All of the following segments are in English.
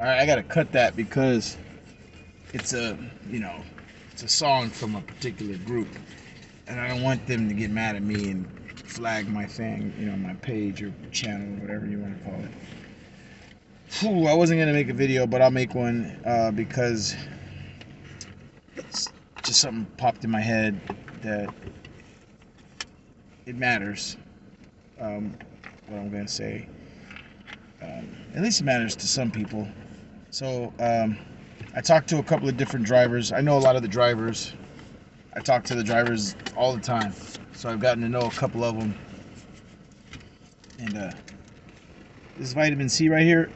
Alright, I gotta cut that because it's a, it's a song from a particular group, and I don't want them to get mad at me and flag my thing, my page or channel, whatever you want to call it. Whew, I wasn't gonna make a video, but I'll make one because it's just something popped in my head that it matters. What I'm gonna say, at least it matters to some people. So I talked to a couple of different drivers. I know a lot of the drivers. I talk to the drivers all the time, so I've gotten to know a couple of them. And this vitamin C right here,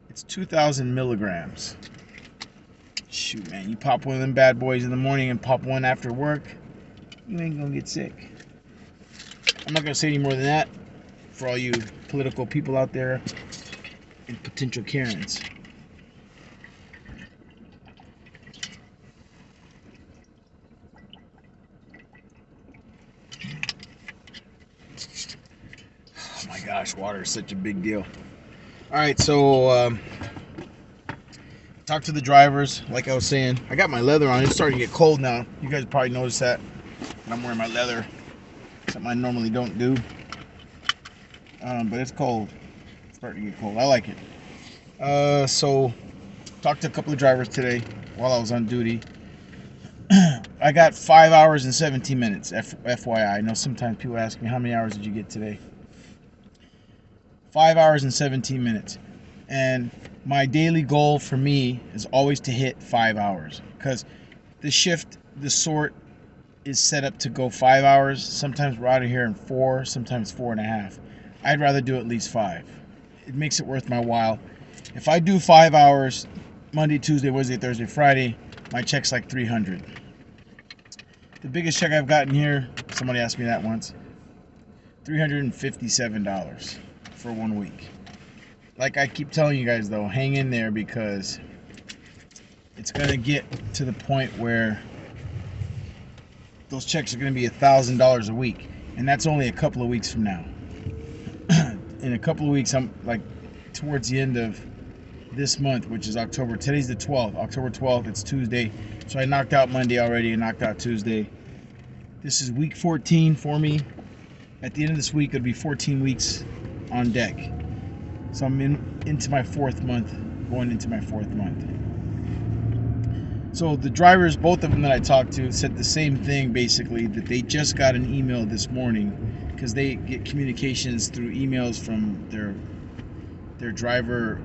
it's 2,000 milligrams. Shoot, man, you pop one of them bad boys in the morning and pop one after work, you ain't gonna get sick. I'm not gonna say any more than that for all you political people out there and potential Karens. Oh my gosh, water is such a big deal. Alright, so talk to the drivers. Like I was saying, I got my leather on. It's starting to get cold now. You guys probably noticed that. I'm wearing my leather. Something I normally don't do. But it's cold. It's starting to get cold. I like it. So talked to a couple of drivers today while I was on duty. I got 5 hours and 17 minutes, FYI. I know sometimes people ask me, how many hours did you get today? 5 hours and 17 minutes. And my daily goal for me is always to hit 5 hours. Because the shift, the sort, is set up to go 5 hours. Sometimes we're out of here in 4, sometimes 4.5. I'd rather do at least 5. It makes it worth my while. If I do 5 hours, Monday, Tuesday, Wednesday, Thursday, Friday, my check's like $300. The biggest check I've gotten here, somebody asked me that once, $357 for 1 week. Like I keep telling you guys though, hang in there because it's gonna get to the point where those checks are gonna be $1,000 a week, and that's only a couple of weeks from now. In a couple of weeks, I'm like towards the end of this month, which is October. Today's the 12th. October 12th, it's Tuesday. So I knocked out Monday already and knocked out Tuesday. This is week 14 for me. At the end of this week, it'll be 14 weeks on deck. So I'm into my 4th month, going into my 4th month. So the drivers, both of them that I talked to, said the same thing basically, that they just got an email this morning because they get communications through emails from their driver,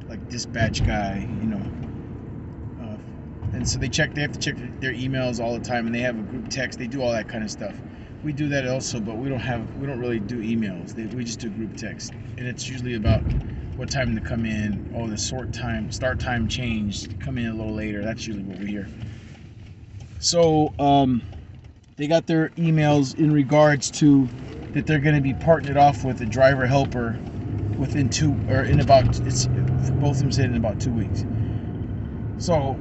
like dispatch guy, and so they have to check their emails all the time, and they have a group text. They do all that kind of stuff. We do that also, but we don't really do emails. We just do group text, and it's usually about what time to come in. Oh, the start time changed. Come in a little later. That's usually what we hear. So they got their emails in regards to that they're going to be partnered off with a driver helper within both of them said in about 2 weeks. So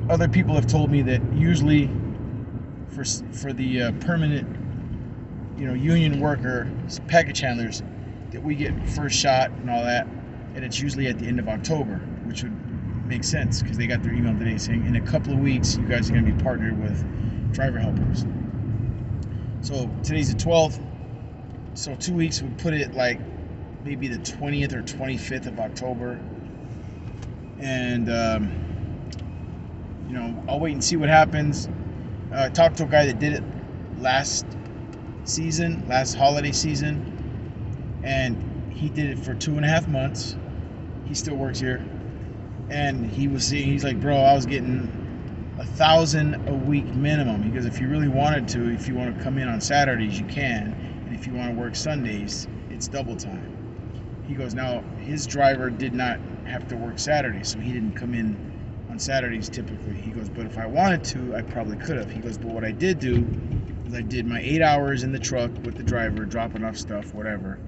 other people have told me that usually for the permanent, union worker package handlers, that we get first shot and all that, and it's usually at the end of October, which would make sense because they got their email today saying in a couple of weeks you guys are going to be partnered with driver helpers. So today's the 12th, so 2 weeks would put it like maybe the 20th or 25th of October, and I'll wait and see what happens. I talked to a guy that did it last holiday season, and he did it for 2.5 months. He still works here, and he's like, bro, I was getting 1,000 a week minimum. He goes, if you really wanted to, if you want to come in on Saturdays, you can, and if you want to work Sundays, it's double time. He goes, now his driver did not have to work Saturdays, so he didn't come in on Saturdays typically. He goes, but if I wanted to, I probably could have. He goes, but what I did do is I did my 8 hours in the truck with the driver, dropping off stuff, whatever,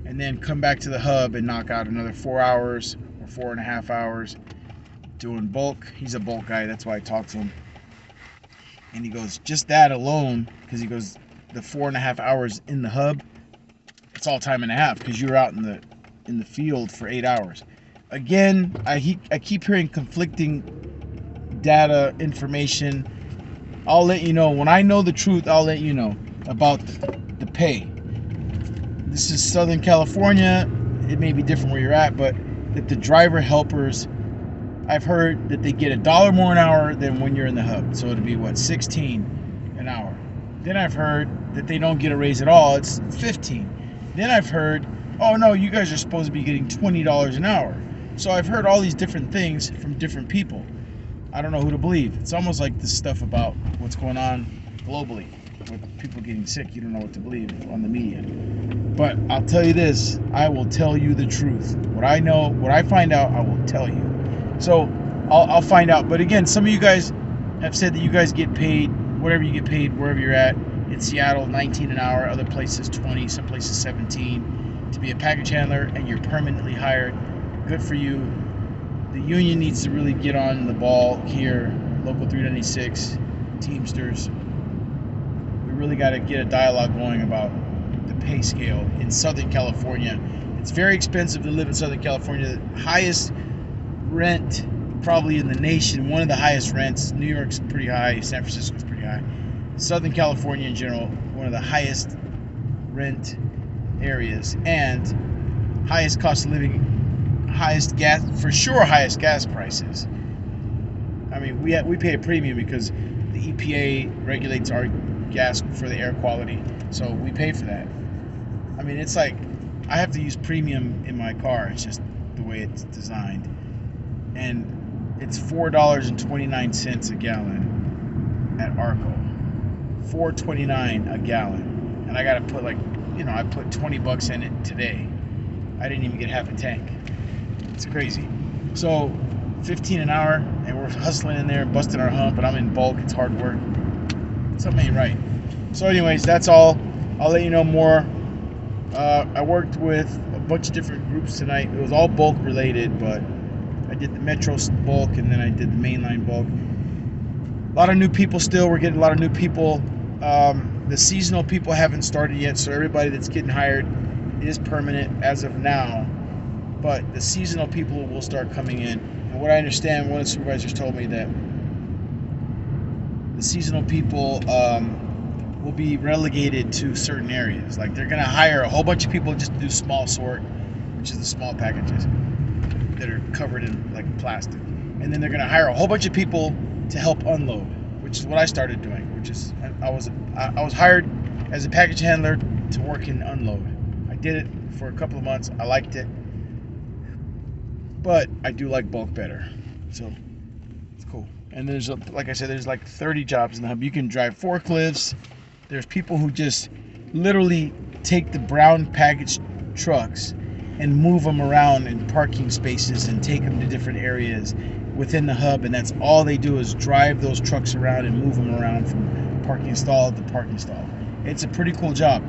and then come back to the hub and knock out another 4 hours or 4.5 hours doing bulk. He's a bulk guy, that's why I talked to him. And he goes, just that alone, because he goes, the 4.5 hours in the hub, it's all time and a half because you're out in the field for 8 hours. again, I keep hearing conflicting data, information. I'll let you know. When I know the truth, I'll let you know about the pay. This is Southern California. It may be different where you're at, but that the driver helpers, I've heard that they get $1 more an hour than when you're in the hub. So it'd be what, 16 an hour. Then I've heard that they don't get a raise at all. It's 15. Then I've heard, oh no, you guys are supposed to be getting $20 an hour. So I've heard all these different things from different people. I don't know who to believe. It's almost like this stuff about what's going on globally with people getting sick. You don't know what to believe on the media. But I'll tell you this, I will tell you the truth. What I know, what I find out, I will tell you. So I'll find out. But again, some of you guys have said that you guys get paid, whatever you get paid, wherever you're at. In Seattle, 19 an hour, other places 20, some places 17, to be a package handler, and you're permanently hired. Good for you. The union needs to really get on the ball here. Local 396, Teamsters. We really got to get a dialogue going about the pay scale in Southern California. It's very expensive to live in Southern California. The highest rent probably in the nation, one of the highest rents. New York's pretty high, San Francisco's pretty high. Southern California in general, one of the highest rent areas and highest cost of living, highest gas, for sure highest gas prices. I mean, we pay a premium because the EPA regulates our gas for the air quality, so we pay for that. I mean, it's like I have to use premium in my car. It's just the way it's designed, and it's $4.29 a gallon at Arco. $4.29 a gallon, and I gotta put I put $20 in it today. I didn't even get half a tank. It's crazy. So 15 an hour, and we're hustling in there, busting our hump, and I'm in bulk. It's hard work. Something ain't right. So anyways, that's all. I'll let you know more. I worked with a bunch of different groups tonight. It was all bulk related, but I did the Metro bulk, and then I did the mainline bulk. A lot of new people still. We're getting a lot of new people. The seasonal people haven't started yet, so everybody that's getting hired is permanent as of now. But the seasonal people will start coming in. And what I understand, one of the supervisors told me that the seasonal people will be relegated to certain areas. Like they're going to hire a whole bunch of people just to do small sort, which is the small packages that are covered in like plastic. And then they're going to hire a whole bunch of people to help unload, which is what I started doing. Which is I was hired as a package handler to work in unload. I did it for a couple of months. I liked it, but I do like bulk better. So it's cool. And there's like I said, there's like 30 jobs in the hub. You can drive forklifts. There's people who just literally take the brown package trucks and move them around in parking spaces and take them to different areas within the hub, and that's all they do is drive those trucks around and move them around from parking stall to parking stall. It's a pretty cool job.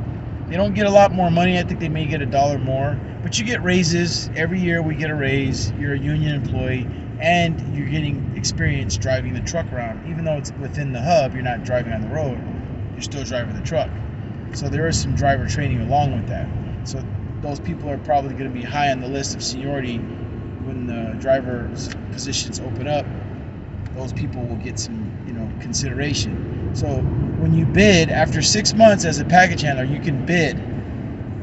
They don't get a lot more money. I think they may get $1 more, but you get raises. Every year we get a raise. You're a union employee, and you're getting experience driving the truck around. Even though it's within the hub, you're not driving on the road. You're still driving the truck. So there is some driver training along with that. So those people are probably going to be high on the list of seniority when the driver's positions open up. Those people will get some, consideration. So when you bid after 6 months as a package handler, you can bid.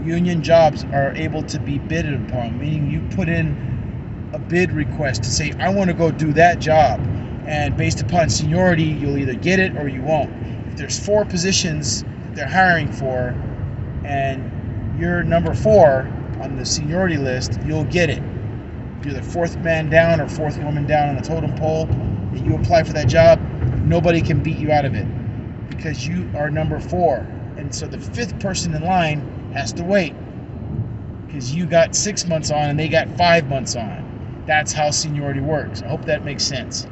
Union jobs are able to be bidded upon, meaning you put in a bid request to say, I want to go do that job. And based upon seniority, you'll either get it or you won't. If there's 4 positions that they're hiring for, and you're number 4 on the seniority list, you'll get it. If you're the 4th man down or 4th woman down on the totem pole, and you apply for that job, nobody can beat you out of it because you are number 4. And so the 5th person in line has to wait because you got 6 months on and they got 5 months on. That's how seniority works. I hope that makes sense.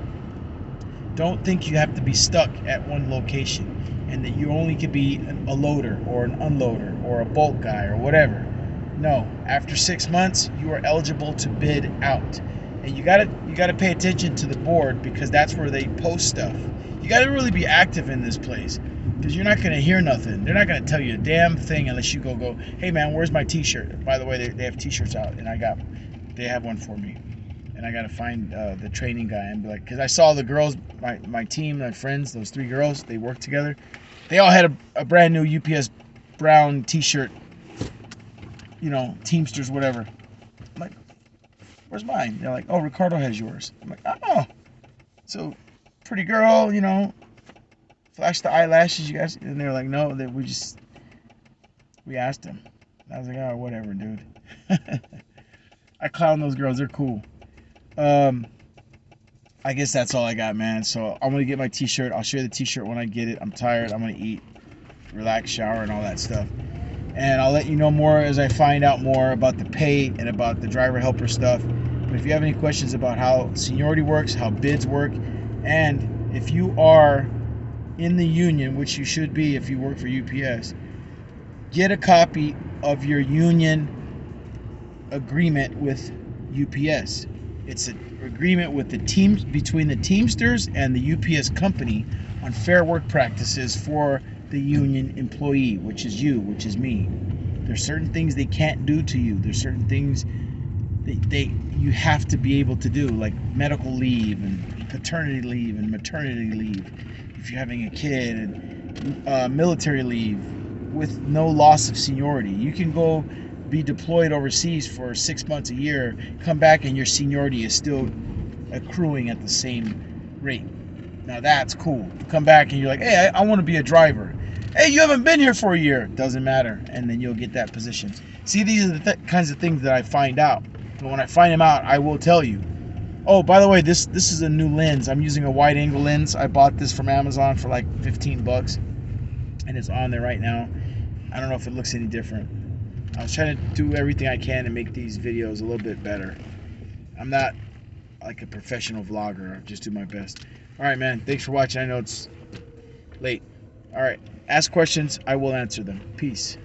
Don't think you have to be stuck at one location and that you only could be a loader or an unloader or a bulk guy or whatever. No, after 6 months, you are eligible to bid out. And you gotta pay attention to the board because that's where they post stuff. You gotta really be active in this place because you're not gonna hear nothing. They're not gonna tell you a damn thing unless you go, hey man, where's my t-shirt? By the way, they have t-shirts out and they have one for me. and I gotta find the training guy and be like, because I saw the girls, my team, my friends, those 3 girls, they worked together. They all had a brand new UPS brown T-shirt, you know, Teamsters, whatever. I'm like, where's mine? They're like, oh, Ricardo has yours. I'm like, oh, so pretty girl, you know, flash the eyelashes, you guys. And they're like, no, that we asked him. I was like, oh, whatever, dude. I clown those girls. They're cool. I guess that's all I got, man. So I'm gonna get my T-shirt. I'll share the T-shirt when I get it. I'm tired. I'm gonna eat, relax, shower, and all that stuff. And I'll let you know more as I find out more about the pay and about the driver helper stuff. But if you have any questions about how seniority works, how bids work, and if you are in the union, which you should be if you work for UPS, get a copy of your union agreement with UPS. It's an agreement with the teams, between the Teamsters and the UPS company, on fair work practices for the union employee, which is you, which is me. There's certain things they can't do to you. There's certain things you have to be able to do, like medical leave and paternity leave and maternity leave if you're having a kid, and military leave with no loss of seniority. You can go be deployed overseas for 6 months, a year, come back, and your seniority is still accruing at the same rate. Now that's cool. You come back and you're like, hey, I want to be a driver. Hey, you haven't been here for a year. Doesn't matter. And then you'll get that position. See, these are the kinds of things that I find out. But when I find them out, I will tell you. Oh, by the way, this is a new lens. I'm using a wide angle lens. I bought this from Amazon for like 15 bucks. And it's on there right now. I don't know if it looks any different. I was trying to do everything I can to make these videos a little bit better. I'm not like a professional vlogger. I just do my best. All right, man. Thanks for watching. I know it's late. All right. Ask questions. I will answer them. Peace.